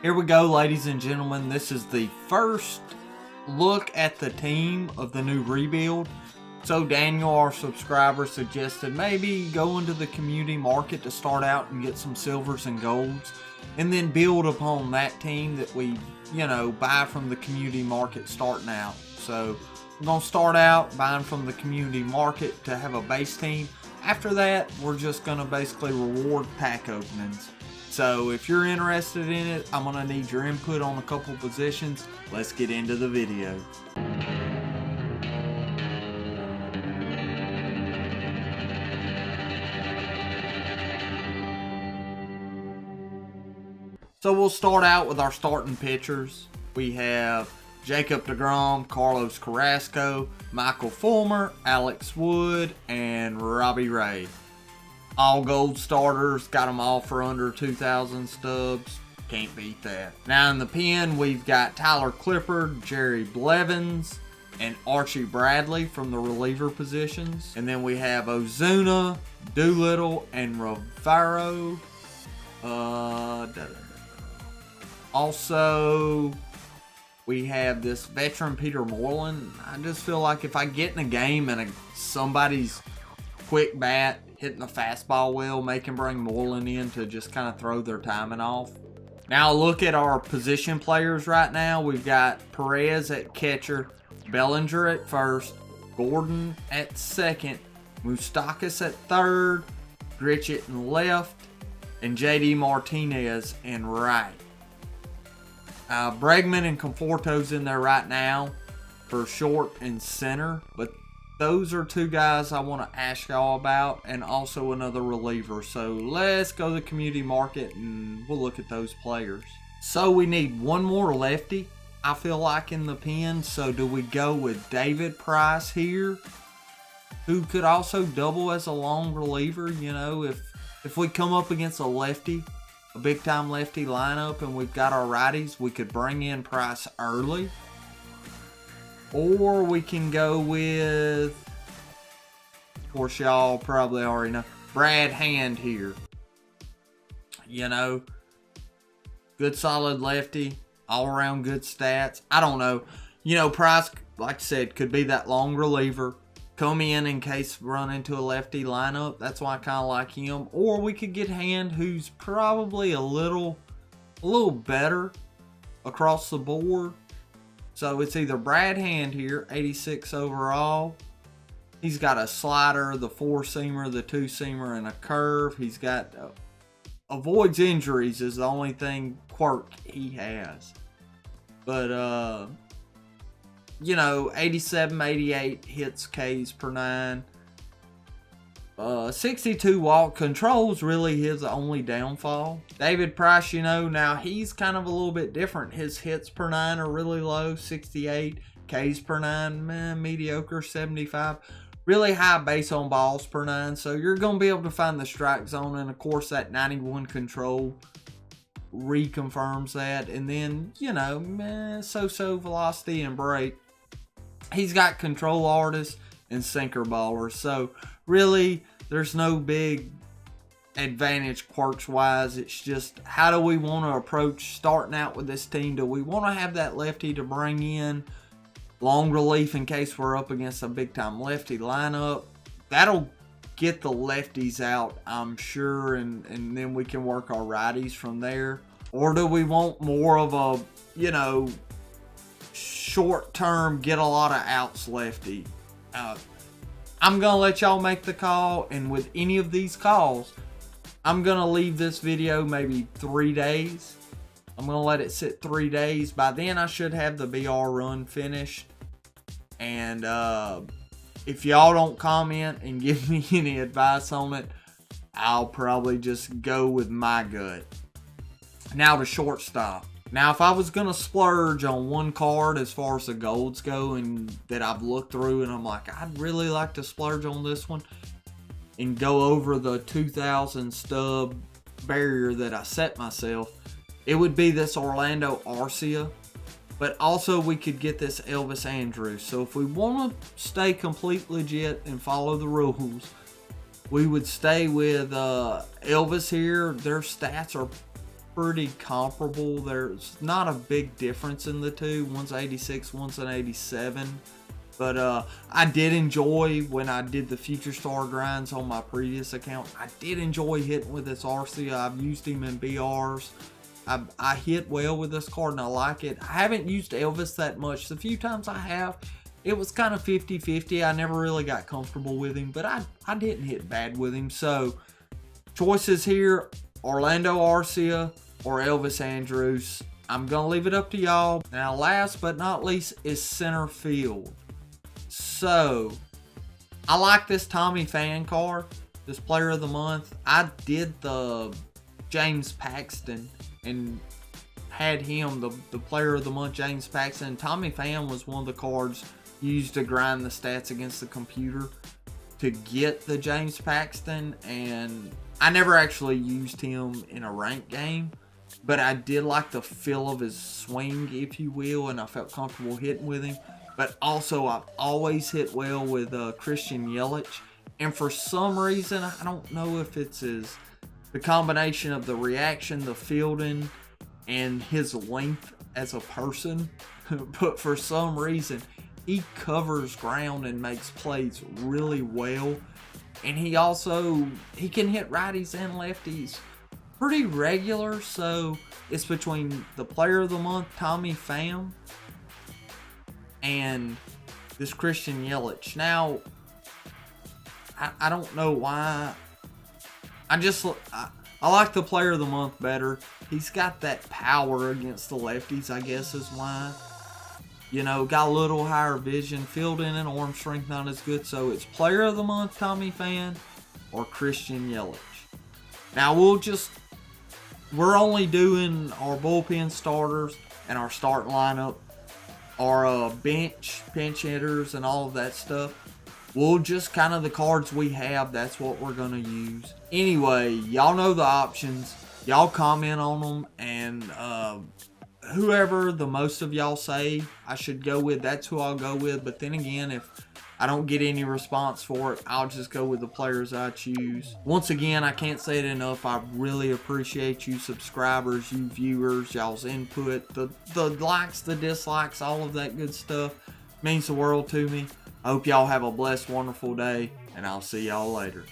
Here we go, ladies and gentlemen. This is the first look at the team of the new rebuild. So Daniel, our subscriber, suggested maybe go into the community market to start out and get some silvers and golds, and then build upon that team that we, buy from the community market starting out. So we're going to start out buying from the community market to have a base team. After that, we're just going to basically reward pack openings. So if you're interested in it, I'm going to need your input on a couple positions. Let's get into the video. So we'll start out with our starting pitchers. We have Jacob deGrom, Carlos Carrasco, Michael Fulmer, Alex Wood, and Robbie Ray. All gold starters, got them all for under 2,000 stubs. Can't beat that. Now in the pen, we've got Tyler Clippard, Jerry Blevins, and Archie Bradley from the reliever positions. And then we have Ozuna, Doolittle, and Rivero. Also, we have this veteran Peter Moreland. I just feel like if I get in a game and somebody's quick bat hitting the fastball well, make him bring Moreland in to just kind of throw their timing off. Now look at our position players right now. We've got Perez at catcher, Bellinger at first, Gordon at second, Moustakas at third, Gritchett in left, and JD Martinez in right. Bregman and Conforto's in there right now for short and center, but those are two guys I want to ask y'all about, and also another reliever. So let's go to the community market and we'll look at those players. So we need one more lefty, I feel like, in the pen. So do we go with David Price here, who could also double as a long reliever? If we come up against a lefty, a big time lefty lineup, and we've got our righties, we could bring in Price early. Or we can go with, of course y'all probably already know, Brad Hand here. Good solid lefty, all around good stats. I don't know. Price, like I said, could be that long reliever. Come in case we run into a lefty lineup. That's why I kind of like him. Or we could get Hand, who's probably a little better across the board. So it's either Brad Hand here, 86 overall. He's got a slider, the 4-seamer, the 2-seamer, and a curve. He's got avoids injuries is the only quirk he has. But 87, 88 hits, Ks per 9. 62 walk, controls really his only downfall. David Price, now he's kind of a little bit different. His hits per 9 are really low, 68. Ks per 9, mediocre, 75. Really high base on balls per 9. So you're going to be able to find the strike zone. And of course that 91 control reconfirms that. And then, so-so velocity and break. He's got control artists and sinker ballers. So really, there's no big advantage quirks wise. It's just, how do we want to approach starting out with this team? Do we want to have that lefty to bring in long relief in case we're up against a big time lefty lineup? That'll get the lefties out, I'm sure, and then we can work our righties from there. Or do we want more of a, short term, get a lot of outs lefty? I'm going to let y'all make the call, and with any of these calls, I'm going to leave this video maybe 3 days. I'm going to let it sit 3 days. By then, I should have the BR run finished. And if y'all don't comment and give me any advice on it, I'll probably just go with my gut. Now to shortstop. Now, if I was going to splurge on one card as far as the golds go, and that I've looked through and I'm like, I'd really like to splurge on this one and go over the 2,000 stub barrier that I set myself, it would be this Orlando Arcia. But also we could get this Elvis Andrus. So if we want to stay complete legit and follow the rules, we would stay with Elvis here. Their stats are pretty comparable. There's not a big difference in the two. One's 86, one's an 87. But I did enjoy when I did the Future Star grinds on my previous account. I did enjoy hitting with this Arcia. I've used him in BRs. I hit well with this card and I like it. I haven't used Elvis that much. The few times I have, it was kind of 50-50. I never really got comfortable with him, but I didn't hit bad with him. So choices here, Orlando Arcia or Elvis Andrus. I'm going to leave it up to y'all. Now last but not least is center field. So I like this Tommy Pham card, this player of the month. I did the James Paxton and had him, the player of the month, James Paxton. Tommy Pham was one of the cards used to grind the stats against the computer to get the James Paxton, and I never actually used him in a ranked game, but I did like the feel of his swing, if you will, and I felt comfortable hitting with him. But also, I've always hit well with Christian Yelich, and for some reason, I don't know if it's the combination of the reaction, the fielding, and his length as a person, but for some reason, he covers ground and makes plays really well. And he can hit righties and lefties pretty regular. So it's between the player of the month, Tommy Pham, and this Christian Yelich. Now, I don't know why. I like the player of the month better. He's got that power against the lefties, I guess is why. You know, got a little higher vision, fielding and arm strength not as good. So it's player of the month, Tommy Pham, or Christian Yelich. Now we're only doing our bullpen starters and our starting lineup, our bench hitters and all of that stuff. We'll just kind of the cards we have, that's what we're going to use. Anyway, y'all know the options. Y'all comment on them, and whoever the most of y'all say I should go with, that's who I'll go with. But then again, if I don't get any response for it, I'll just go with the players I choose. Once again, I can't say it enough. I really appreciate you subscribers, you viewers, y'all's input, the likes, the dislikes, all of that good stuff. Means the world to me. I hope y'all have a blessed, wonderful day, and I'll see y'all later.